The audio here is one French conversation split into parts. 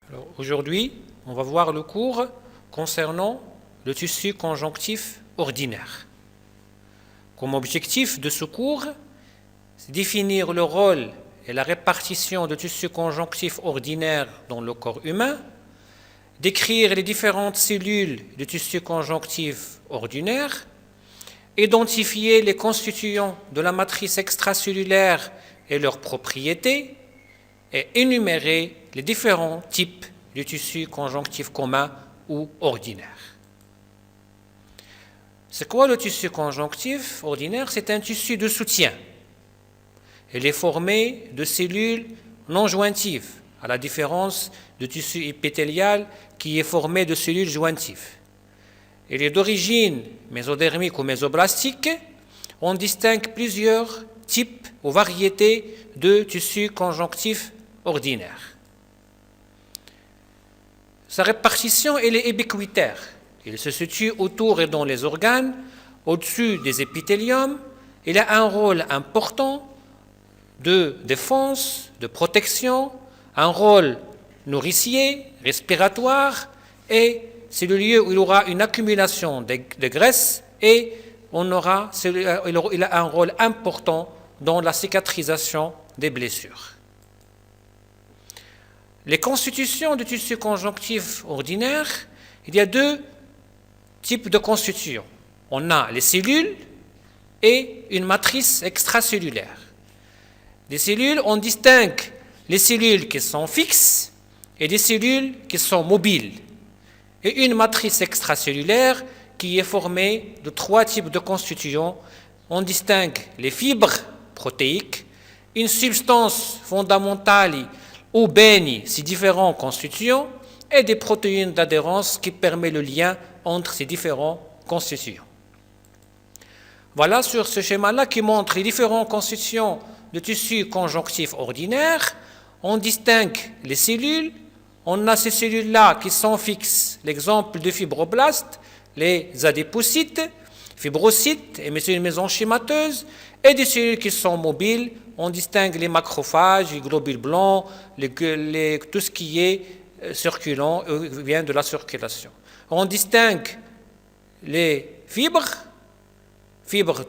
Alors, aujourd'hui, on va voir le cours concernant le tissu conjonctif ordinaire. Comme objectif de ce cours, c'est définir le rôle et la répartition du tissu conjonctif ordinaire dans le corps humain, décrire les différentes cellules du tissu conjonctif ordinaire, identifier les constituants de la matrice extracellulaire et leurs propriétés, et énumérer les différents types de tissu conjonctif commun ou ordinaire. C'est quoi le tissu conjonctif ordinaire? C'est un tissu de soutien. Il est formé de cellules non jointives, à la différence du tissu épithélial qui est formé de cellules jointives. Il est d'origine mésodermique ou mésoblastique. On distingue plusieurs types ou variétés de tissus conjonctifs ordinaires. Sa répartition elle est ubiquitaire. Il se situe autour et dans les organes, au-dessus des épithéliums. Il a un rôle important de défense, de protection, un rôle nourricier, respiratoire, et c'est le lieu où il y aura une accumulation de graisse et il a un rôle important dans la cicatrisation des blessures. Les constitutions du tissu conjonctif ordinaire, il y a deux types de constitutions. On a les cellules et une matrice extracellulaire. Des cellules, on distingue les cellules qui sont fixes et des cellules qui sont mobiles. Et une matrice extracellulaire qui est formée de trois types de constituants. On distingue les fibres protéiques, une substance fondamentale ou bénie, ces différents constituants, et des protéines d'adhérence qui permettent le lien entre ces différents constituants. Voilà sur ce schéma-là qui montre les différents constituants de tissu conjonctif ordinaire. On distingue les cellules. On a ces cellules-là qui sont fixes. L'exemple de fibroblastes, les adépocytes, fibrocytes et cellules mésenchymateuses, et des cellules qui sont mobiles. On distingue les macrophages, les globules blancs, tout ce qui est circulant vient de la circulation. On distingue les fibres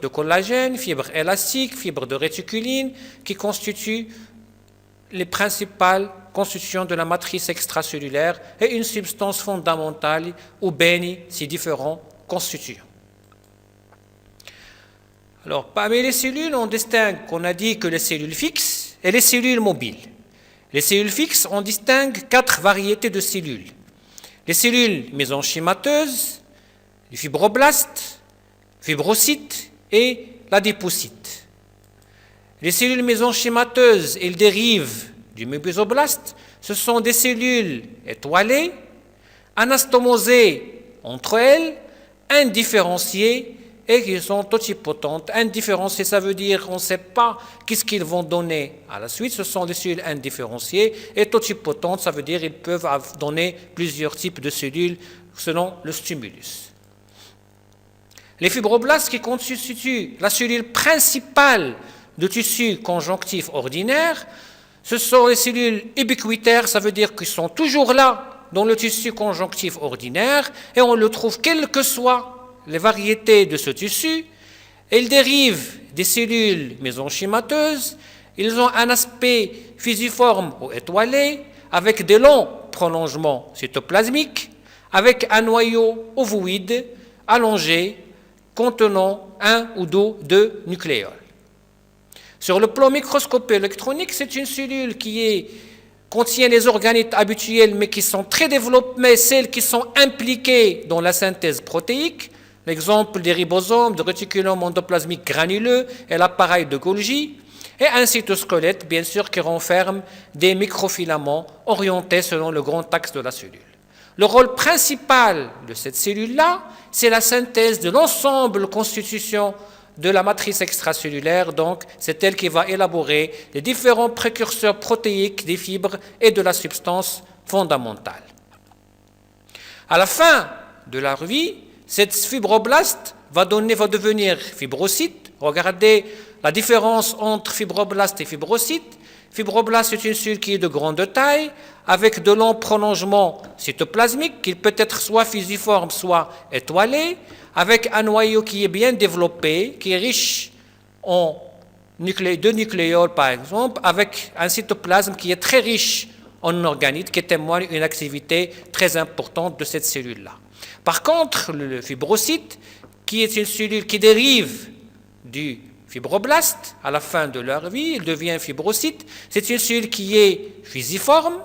de collagène, fibres élastiques, fibres de réticuline, qui constituent les principales constitutions de la matrice extracellulaire et une substance fondamentale où baignent ces différents constituants. Alors, parmi les cellules, on distingue, on a dit que les cellules fixes et les cellules mobiles. Les cellules fixes, on distingue 4 variétés de cellules. Les cellules mésenchymateuses, les fibroblastes, fibrocytes et l'adépocyte. Les cellules mésenchymateuses, elles dérivent du mésoblaste. Ce sont des cellules étoilées, anastomosées entre elles, indifférenciées et qui sont totipotentes. Indifférenciées, ça veut dire qu'on ne sait pas qu'est-ce qu'ils vont donner à la suite. Ce sont des cellules indifférenciées. Et totipotentes, ça veut dire qu'ils peuvent donner plusieurs types de cellules selon le stimulus. Les fibroblastes qui constituent la cellule principale du tissu conjonctif ordinaire, ce sont les cellules ubiquitaires, ça veut dire qu'ils sont toujours là dans le tissu conjonctif ordinaire et on le trouve quelles que soient les variétés de ce tissu. Ils dérivent des cellules mésenchymateuses, ils ont un aspect fusiforme ou étoilé avec des longs prolongements cytoplasmiques, avec un noyau ovoïde allongé contenant un ou deux nucléoles. Sur le plan microscopique électronique, c'est une cellule qui contient les organites habituels mais qui sont très développées, celles qui sont impliquées dans la synthèse protéique, l'exemple des ribosomes, du réticulum endoplasmique granuleux et l'appareil de Golgi, et un cytosquelette, bien sûr, qui renferme des microfilaments orientés selon le grand axe de la cellule. Le rôle principal de cette cellule-là, c'est la synthèse de l'ensemble de constitution de la matrice extracellulaire, donc c'est elle qui va élaborer les différents précurseurs protéiques des fibres et de la substance fondamentale. À la fin de la vie, cette fibroblaste va devenir fibrocyte. Regardez la différence entre fibroblaste et fibrocyte. Fibroblaste, c'est une cellule qui est de grande taille, avec de longs prolongements cytoplasmiques, qui peut être soit fusiforme, soit étoilé, avec un noyau qui est bien développé, qui est riche en deux nucléoles, par exemple, avec un cytoplasme qui est très riche en organite, qui témoigne d'une activité très importante de cette cellule-là. Par contre, le fibrocyte, qui est une cellule qui dérive du fibroblaste, à la fin de leur vie, il devient fibrocyte. C'est une cellule qui est fusiforme,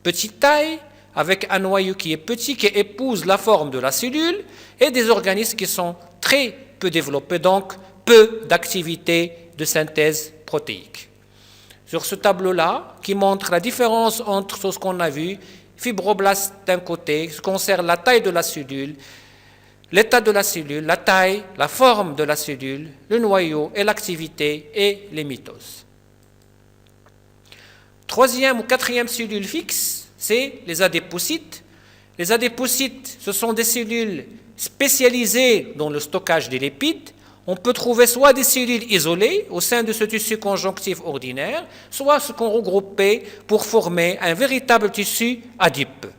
petite taille, avec un noyau qui est petit, qui épouse la forme de la cellule, et des organismes qui sont très peu développés, donc peu d'activité de synthèse protéique. Sur ce tableau-là, qui montre la différence entre ce qu'on a vu, fibroblaste d'un côté, ce qui concerne la taille de la cellule, l'état de la cellule, la taille, la forme de la cellule, le noyau et l'activité et les mitoses. Troisième ou quatrième cellule fixe, c'est les adépocytes. Les adépocytes, ce sont des cellules spécialisées dans le stockage des lipides. On peut trouver soit des cellules isolées au sein de ce tissu conjonctif ordinaire, soit ce qu'on regroupait pour former un véritable tissu adipeux.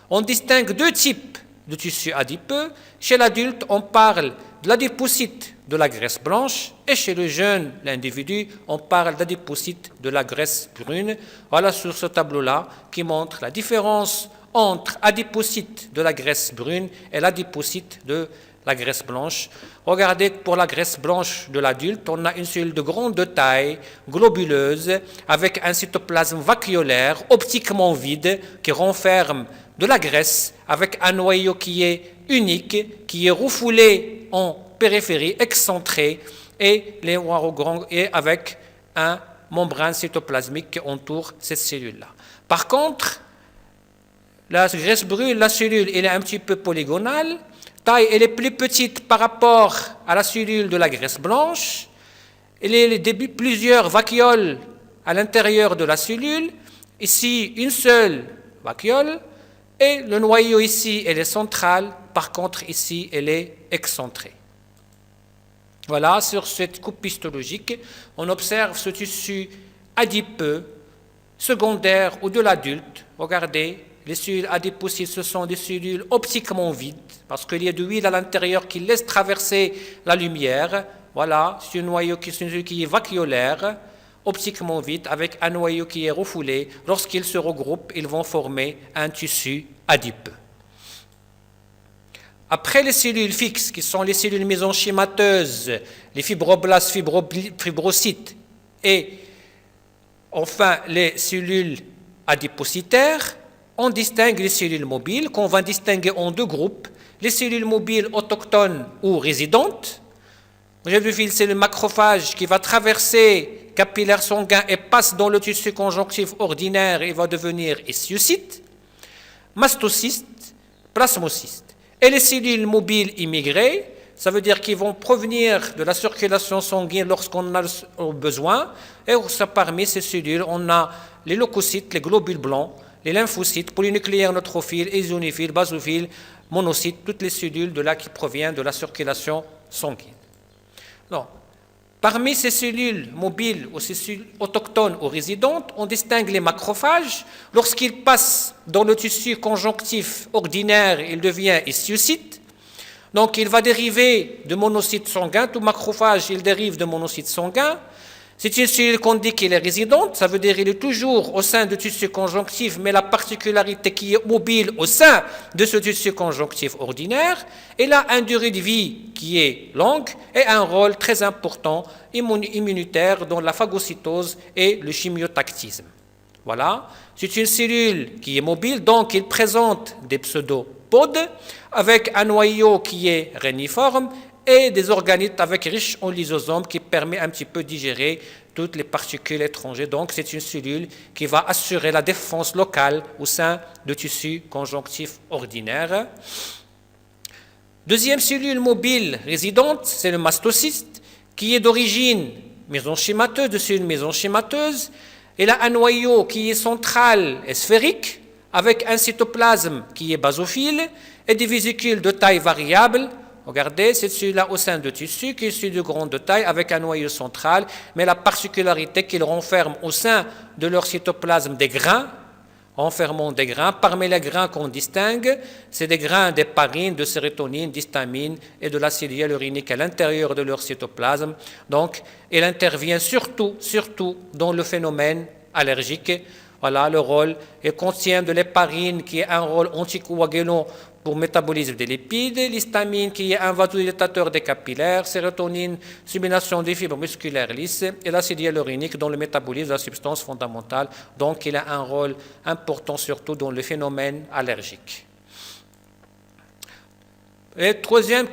On distingue deux types de tissus adipeux. Chez l'adulte, on parle de l'adépocyte de la graisse blanche et chez le jeune, l'individu, on parle d'adépocyte de la graisse brune. Voilà sur ce tableau-là qui montre la différence entre adépocyte de la graisse brune et l'adépocyte de la graisse blanche. Regardez, pour la graisse blanche de l'adulte, on a une cellule de grande taille, globuleuse, avec un cytoplasme vacuolaire, optiquement vide, qui renferme de la graisse, avec un noyau qui est unique, qui est refoulé en périphérie, excentré, et avec un membrane cytoplasmique qui entoure cette cellule-là. Par contre, la graisse brune, la cellule, elle est un petit peu polygonale. Taille, elle est plus petite par rapport à la cellule de la graisse blanche. Il y a plusieurs vacuoles à l'intérieur de la cellule. Ici, une seule vacuole. Et le noyau ici, elle est centrale. Par contre, ici, elle est excentrée. Voilà, sur cette coupe histologique, on observe ce tissu adipeux, secondaire ou de l'adulte. Regardez, les cellules adépocytes, ce sont des cellules optiquement vides, parce qu'il y a de l'huile à l'intérieur qui laisse traverser la lumière. Voilà, c'est un noyau qui est vacuolaire, optiquement vide, avec un noyau qui est refoulé. Lorsqu'ils se regroupent, ils vont former un tissu adipeux. Après les cellules fixes, qui sont les cellules mésenchymateuses, les fibroblastes, fibrocytes, et enfin les cellules adépocytaires, on distingue les cellules mobiles, qu'on va distinguer en deux groupes. Les cellules mobiles autochtones ou résidentes. C'est le macrophage qui va traverser capillaire sanguin et passe dans le tissu conjonctif ordinaire et va devenir histiocyte, mastocyste, plasmocyste. Et les cellules mobiles immigrées, ça veut dire qu'ils vont provenir de la circulation sanguine lorsqu'on a besoin. Et parmi ces cellules, on a les leucocytes, les globules blancs, les lymphocytes, polynucléaires neutrophiles, eosinophiles, basophiles, monocytes, toutes les cellules qui proviennent de la circulation sanguine. Donc, parmi ces cellules mobiles ou ces cellules autochtones ou résidentes, on distingue les macrophages. Lorsqu'ils passent dans le tissu conjonctif ordinaire, il devient histiocyte. Donc, il va dériver de monocytes sanguins. Tout macrophage, il dérive de monocytes sanguins. C'est une cellule qu'on dit qu'elle est résidente, ça veut dire qu'elle est toujours au sein du tissu conjonctif, mais la particularité qui est mobile au sein de ce tissu conjonctif ordinaire, elle a une durée de vie qui est longue et un rôle très important immunitaire dans la phagocytose et le chimiotactisme. Voilà, c'est une cellule qui est mobile, donc elle présente des pseudopodes avec un noyau qui est réniforme et des organites avec riches en lysosomes qui permet un petit peu de digérer toutes les particules étrangères. Donc, c'est une cellule qui va assurer la défense locale au sein du tissu conjonctif ordinaire. Deuxième cellule mobile résidente, c'est le mastocyste, qui est d'origine mésenchymateuse, de cellule mésenchymateuse. Elle a un noyau qui est central et sphérique, avec un cytoplasme qui est basophile et des vésicules de taille variable. Regardez, c'est celui-là au sein de tissu qui est celui de grande taille avec un noyau central, mais la particularité qu'il renferme au sein de leur cytoplasme des grains, enfermant des grains. Parmi les grains qu'on distingue, c'est des grains d'héparine, de sérotonine, d'histamine et de l'acide hyaluronique à l'intérieur de leur cytoplasme. Donc, il intervient surtout dans le phénomène allergique. Voilà le rôle. Il contient de l'héparine qui est un rôle anticoagulant pour le métabolisme des lipides, l'histamine qui est un vasodilatateur des capillaires, sérotonine, sublimation des fibres musculaires lisses et l'acide hyaluronique dans le métabolisme de la substance fondamentale. Donc il a un rôle important surtout dans le phénomène allergique. Et troisième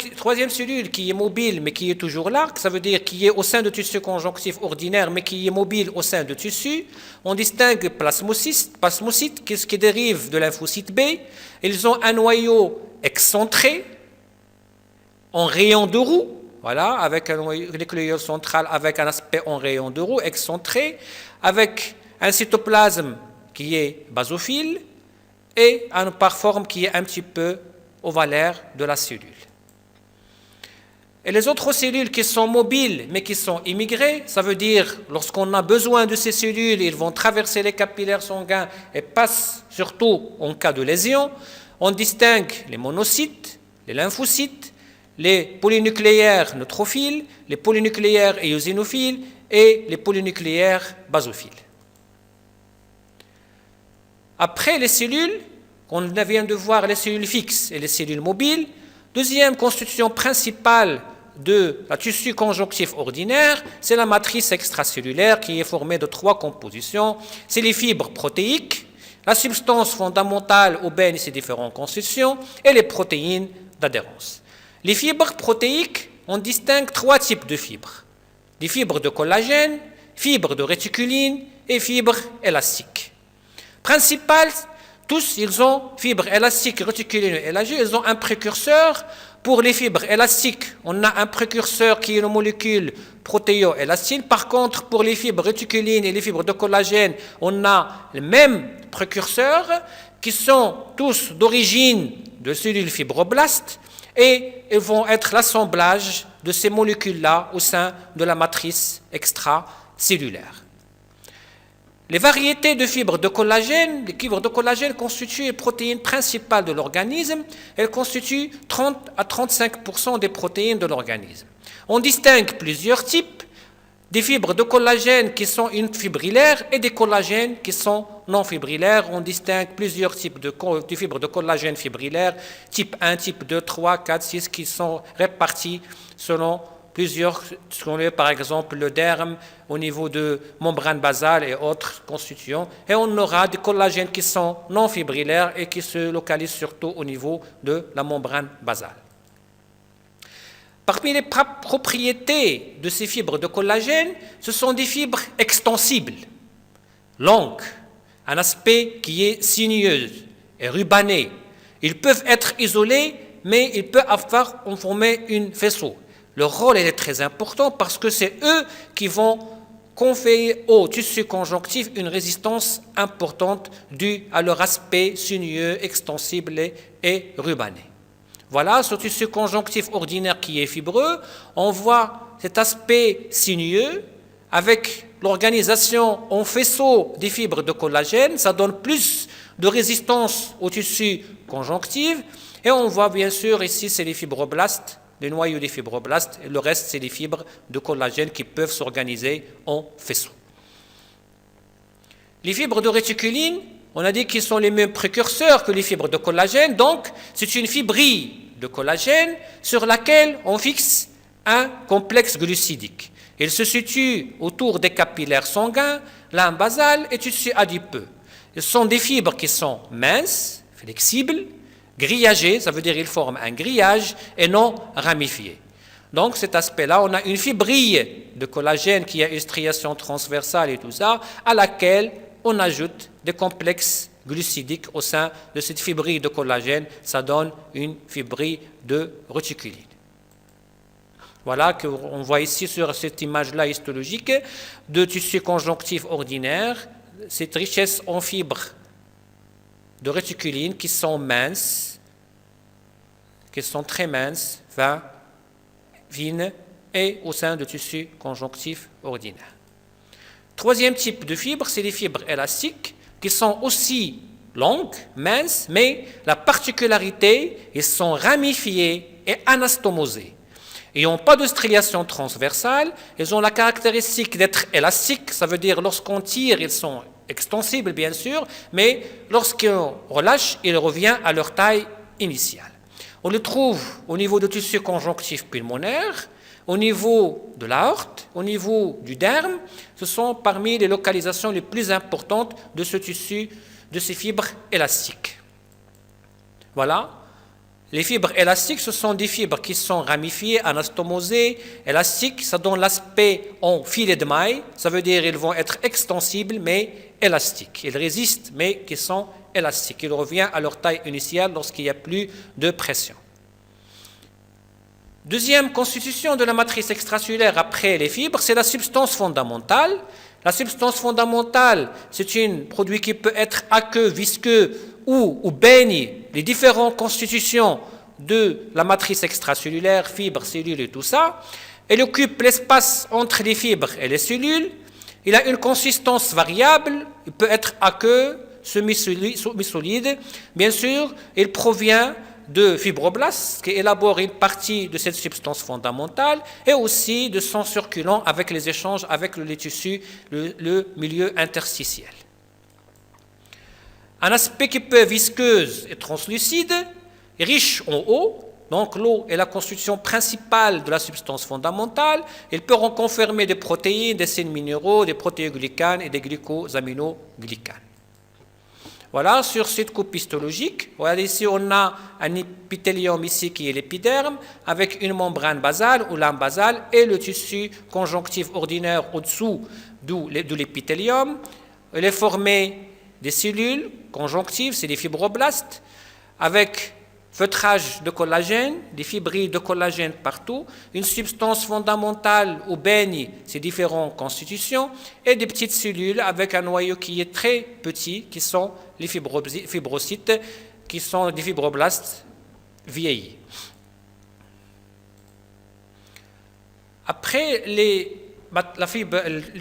cellule qui est mobile mais qui est toujours là, ça veut dire qui est au sein de tissu conjonctif ordinaire mais qui est mobile au sein de tissu, on distingue plasmocytes qui dérivent de lymphocyte B. Ils ont un noyau excentré en rayon de roue, voilà, avec un noyau nucléaire central avec un aspect en rayon de roue excentré, avec un cytoplasme qui est basophile et une forme qui est un petit peu ovalaire de la cellule. Et les autres cellules qui sont mobiles mais qui sont immigrées, ça veut dire lorsqu'on a besoin de ces cellules, ils vont traverser les capillaires sanguins et passent surtout en cas de lésion. On distingue les monocytes, les lymphocytes, les polynucléaires neutrophiles, les polynucléaires éosinophiles et les polynucléaires basophiles. Après les cellules, on vient de voir les cellules fixes et les cellules mobiles. Deuxième constitution principale de la tissu conjonctif ordinaire, c'est la matrice extracellulaire qui est formée de 3 compositions. C'est les fibres protéiques, la substance fondamentale au bain de ces différentes constitutions et les protéines d'adhérence. Les fibres protéiques, on distingue 3 types de fibres. Des fibres de collagène, fibres de réticuline et fibres élastiques. Principales, tous, ils ont fibres élastiques, réticulines et élagées, ils ont un précurseur. Pour les fibres élastiques, on a un précurseur qui est une molécule protéo-élastine. Par contre, pour les fibres réticulines et les fibres de collagène, on a le même précurseur qui sont tous d'origine de cellules fibroblastes et ils vont être l'assemblage de ces molécules-là au sein de la matrice extracellulaire. Les variétés de fibres de collagène, les fibres de collagène constituent les protéines principales de l'organisme. Elles constituent 30 à 35% des protéines de l'organisme. On distingue plusieurs types, des fibres de collagène qui sont fibrillaires et des collagènes qui sont non fibrillaires. On distingue plusieurs types de fibres de collagène fibrillaires, type 1, type 2, 3, 4, 6, qui sont répartis selon plusieurs, par exemple le derme au niveau de membrane basale et autres constituants. Et on aura des collagènes qui sont non fibrillaires et qui se localisent surtout au niveau de la membrane basale. Parmi les propriétés de ces fibres de collagène, ce sont des fibres extensibles, longues, un aspect qui est sinueux et rubané. Ils peuvent être isolés, mais ils peuvent avoir former un faisceau. Leur rôle est très important parce que c'est eux qui vont conférer au tissu conjonctif une résistance importante due à leur aspect sinueux, extensible et rubané. Voilà, ce tissu conjonctif ordinaire qui est fibreux, on voit cet aspect sinueux avec l'organisation en faisceau des fibres de collagène, ça donne plus de résistance au tissu conjonctif et on voit bien sûr ici c'est les fibroblastes, les noyaux des fibroblastes, et le reste, c'est les fibres de collagène qui peuvent s'organiser en faisceaux. Les fibres de réticuline, on a dit qu'ils sont les mêmes précurseurs que les fibres de collagène, donc c'est une fibrille de collagène sur laquelle on fixe un complexe glucidique. Il se situe autour des capillaires sanguins, limbe basale et tissu adipeux. Ce sont des fibres qui sont minces, flexibles, grillagé, ça veut dire qu'il forme un grillage et non ramifié. Donc cet aspect-là, on a une fibrille de collagène qui a une striation transversale et tout ça, à laquelle on ajoute des complexes glucidiques au sein de cette fibrille de collagène, ça donne une fibrille de réticuline. Voilà qu'on voit ici sur cette image-là histologique de tissu conjonctif ordinaire, cette richesse en fibres de réticuline qui sont minces, qui sont très minces, fines, et au sein du tissu conjonctif ordinaire. Troisième type de fibres, c'est les fibres élastiques, qui sont aussi longues, minces, mais la particularité, elles sont ramifiées et anastomosées. Ils n'ont pas de striation transversale, elles ont la caractéristique d'être élastiques, ça veut dire lorsqu'on tire, ils sont extensibles bien sûr, mais lorsqu'on relâche, ils reviennent à leur taille initiale. On les trouve au niveau du tissu conjonctif pulmonaire, au niveau de l'aorte, au niveau du derme. Ce sont parmi les localisations les plus importantes de ce tissu, de ces fibres élastiques. Voilà. Les fibres élastiques, ce sont des fibres qui sont ramifiées, anastomosées, élastiques. Ça donne l'aspect en filet de maille. Ça veut dire qu'ils vont être extensibles, mais élastiques. Ils résistent, mais qui sont élastiques. Ils reviennent à leur taille initiale lorsqu'il n'y a plus de pression. Deuxième constitution de la matrice extracellulaire après les fibres, c'est la substance fondamentale. La substance fondamentale, c'est un produit qui peut être aqueux, visqueux ou baigné. Les différentes constitutions de la matrice extracellulaire, fibres, cellules et tout ça. Elle occupe l'espace entre les fibres et les cellules. Il a une consistance variable. Il peut être aqueux, semi-solide. Bien sûr, il provient de fibroblastes qui élaborent une partie de cette substance fondamentale et aussi de sang circulant avec les échanges avec les tissus, le milieu interstitiel. Un aspect qui peut être visqueuse et translucide, riche en eau, donc l'eau est la constitution principale de la substance fondamentale. Il peut renconfermer des protéines, des sels minéraux, des protéoglycanes et des glycosaminoglycanes. Voilà, sur cette coupe histologique, voilà, ici on a un épithélium ici qui est l'épiderme, avec une membrane basale ou lame basale et le tissu conjonctif ordinaire au-dessous de l'épithélium. Il est formé des cellules conjonctives, c'est des fibroblastes, avec feutrage de collagène, des fibrilles de collagène partout, une substance fondamentale ou baigne, ces différentes constitutions, et des petites cellules avec un noyau qui est très petit, qui sont les fibrocytes, qui sont des fibroblastes vieillis. Après les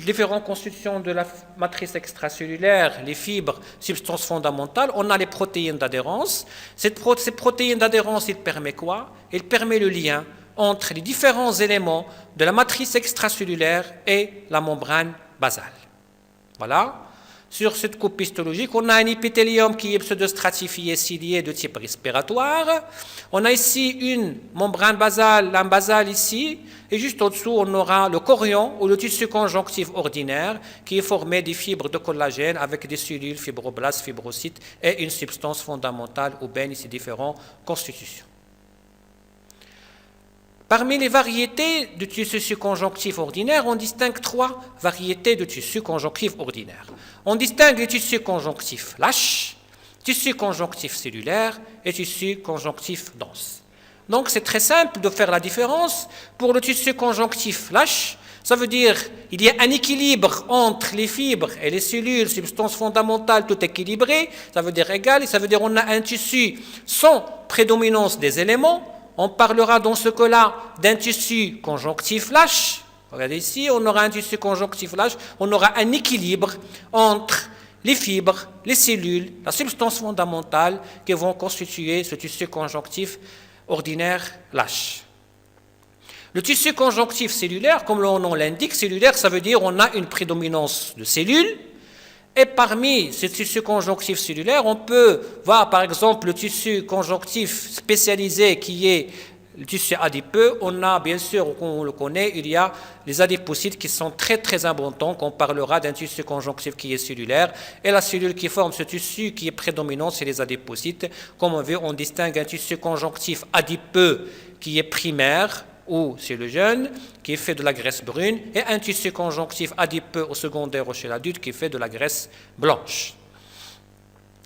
différentes constitutions de la matrice extracellulaire, les fibres, substances fondamentales, on a les protéines d'adhérence. Ces protéines d'adhérence, ils permettent quoi? Ils permettent le lien entre les différents éléments de la matrice extracellulaire et la membrane basale. Voilà. Sur cette coupe histologique, on a un épithélium qui est pseudostratifié cilié de type respiratoire. On a ici une membrane basale, lame basale ici, et juste au-dessous, on aura le chorion ou le tissu conjonctif ordinaire qui est formé des fibres de collagène avec des cellules, fibroblastes, fibrocytes et une substance fondamentale ou baigne ces différentes constitutions. Parmi les variétés de tissu conjonctif ordinaire, on distingue 3 variétés de tissu conjonctif ordinaire. On distingue les tissus conjonctifs lâches, tissu conjonctif cellulaire et tissu conjonctif dense. Donc c'est très simple de faire la différence. Pour le tissu conjonctif lâche, ça veut dire qu'il y a un équilibre entre les fibres et les cellules, substances fondamentales, tout équilibré, ça veut dire égal, et ça veut dire qu'on a un tissu sans prédominance des éléments. On parlera dans ce cas-là d'un tissu conjonctif lâche. Regardez ici, on aura un tissu conjonctif lâche, on aura un équilibre entre les fibres, les cellules, la substance fondamentale qui vont constituer ce tissu conjonctif ordinaire lâche. Le tissu conjonctif cellulaire, comme le nom l'indique, cellulaire, ça veut dire qu'on a une prédominance de cellules. Et parmi ces tissus conjonctifs cellulaires, on peut voir par exemple le tissu conjonctif spécialisé qui est le tissu adipeux. On a bien sûr, on le connaît, il y a les adipocytes qui sont très très abondants, qu'on parlera d'un tissu conjonctif qui est cellulaire. Et la cellule qui forme ce tissu qui est prédominant, c'est les adipocytes. Comme on veut, on distingue un tissu conjonctif adipeux qui est primaire, ou c'est le jeune, qui est fait de la graisse brune, et un tissu conjonctif adipeux au secondaire ou chez l'adulte qui est fait de la graisse blanche.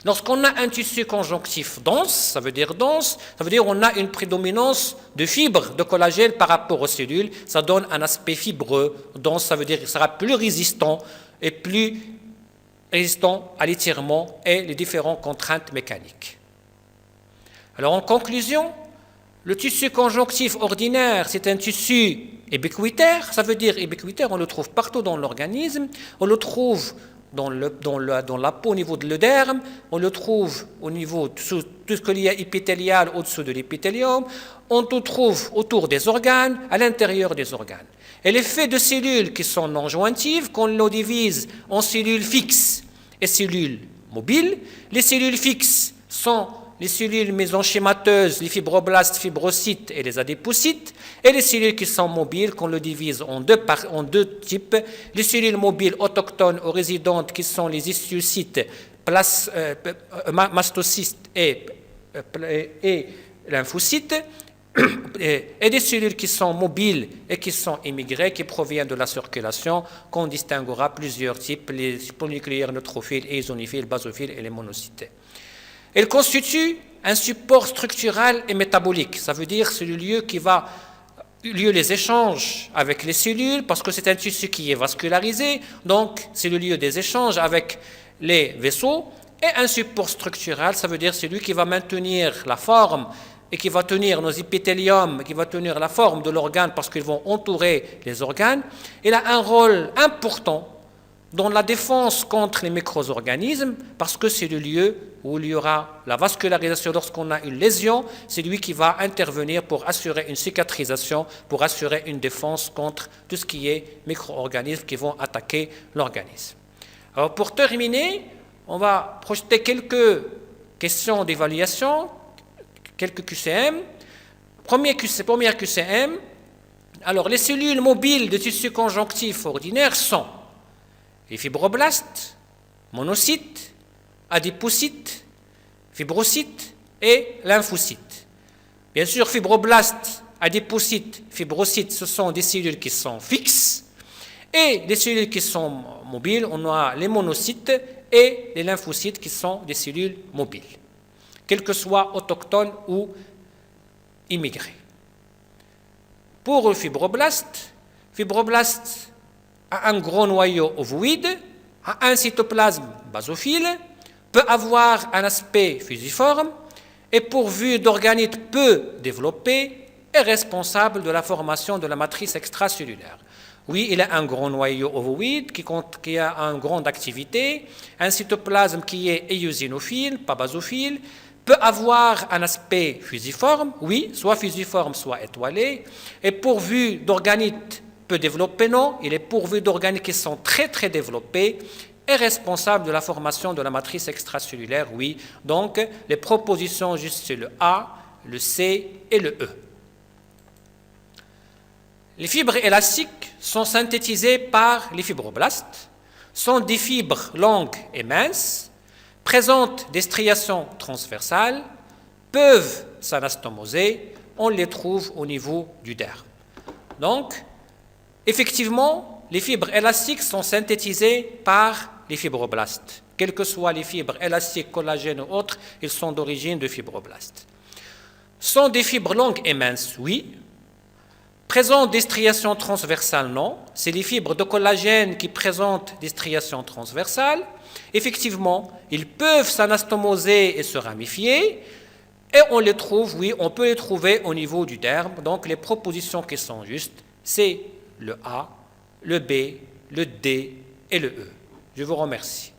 Lorsqu'on a un tissu conjonctif dense, ça veut dire on a une prédominance de fibres de collagène par rapport aux cellules, ça donne un aspect fibreux, dense, ça veut dire qu'il sera plus résistant et plus résistant à l'étirement et les différentes contraintes mécaniques. Alors en conclusion, Le tissu conjonctif ordinaire, c'est un tissu ubiquitaire. Ça veut dire ubiquitaire, on le trouve partout dans l'organisme. On le trouve dans la peau au niveau de l'œderme, on le trouve au niveau de tout ce qu'il y a épithélial au-dessous de l'épithélium, on le trouve autour des organes, à l'intérieur des organes. Elle est fait de cellules qui sont non jointives, qu'on le divise en cellules fixes et cellules mobiles. Les cellules fixes sont les cellules mésenchémateuses, les fibroblastes, fibrocytes et les adépocytes, et les cellules qui sont mobiles, qu'on le divise en deux types, les cellules mobiles autochtones ou résidentes qui sont les histiocytes, mastocytes et lymphocytes, et des cellules qui sont mobiles et qui sont immigrées, qui proviennent de la circulation, qu'on distinguera plusieurs types, les polynucléaires neutrophiles, eosinophiles, basophiles et les monocytes. Elle constitue un support structural et métabolique. Ça veut dire que c'est le lieu qui va lieu les échanges avec les cellules, parce que c'est un tissu qui est vascularisé, donc c'est le lieu des échanges avec les vaisseaux. Et un support structural, ça veut dire celui qui va maintenir la forme et qui va tenir nos épithéliums, qui va tenir la forme de l'organe parce qu'ils vont entourer les organes. Il a un rôle important dans la défense contre les micro-organismes, parce que c'est le lieu où il y aura la vascularisation lorsqu'on a une lésion, c'est lui qui va intervenir pour assurer une cicatrisation, pour assurer une défense contre tout ce qui est micro-organismes qui vont attaquer l'organisme. Alors pour terminer, on va projeter quelques questions d'évaluation, quelques QCM. Première QCM, alors les cellules mobiles de tissu conjonctif ordinaire sont les fibroblastes, monocytes, adépocytes, fibrocytes et lymphocytes. Bien sûr, fibroblastes, adépocytes, fibrocytes, ce sont des cellules qui sont fixes. Et les cellules qui sont mobiles, on a les monocytes et les lymphocytes qui sont des cellules mobiles, quelles que soient autochtones ou immigrées. Pour le fibroblast a un gros noyau ovoïde, a un cytoplasme basophile, peut avoir un aspect fusiforme et pourvu d'organites peu développés, est responsable de la formation de la matrice extracellulaire. Oui, il a un grand noyau ovoïde qui a une grande activité, un cytoplasme qui est éosinophile, pas basophile, peut avoir un aspect fusiforme, oui, soit fusiforme, soit étoilé, et pourvu d'organites peu développés, non, il est pourvu d'organes qui sont très très développés, est responsable de la formation de la matrice extracellulaire, oui. Donc, les propositions juste c'est le A, le C et le E. Les fibres élastiques sont synthétisées par les fibroblastes, sont des fibres longues et minces, présentent des striations transversales, peuvent s'anastomoser, on les trouve au niveau du derme. Donc, effectivement, les fibres élastiques sont synthétisées par les fibroblastes. Quelles que soient les fibres élastiques, collagènes ou autres, ils sont d'origine de fibroblastes. Sont des fibres longues et minces, oui. Présentent des striations transversales, non. C'est les fibres de collagène qui présentent des striations transversales. Effectivement, ils peuvent s'anastomoser et se ramifier. Et on les trouve, oui, on peut les trouver au niveau du derme. Donc les propositions qui sont justes, c'est le A, le B, le D et le E. Je vous remercie.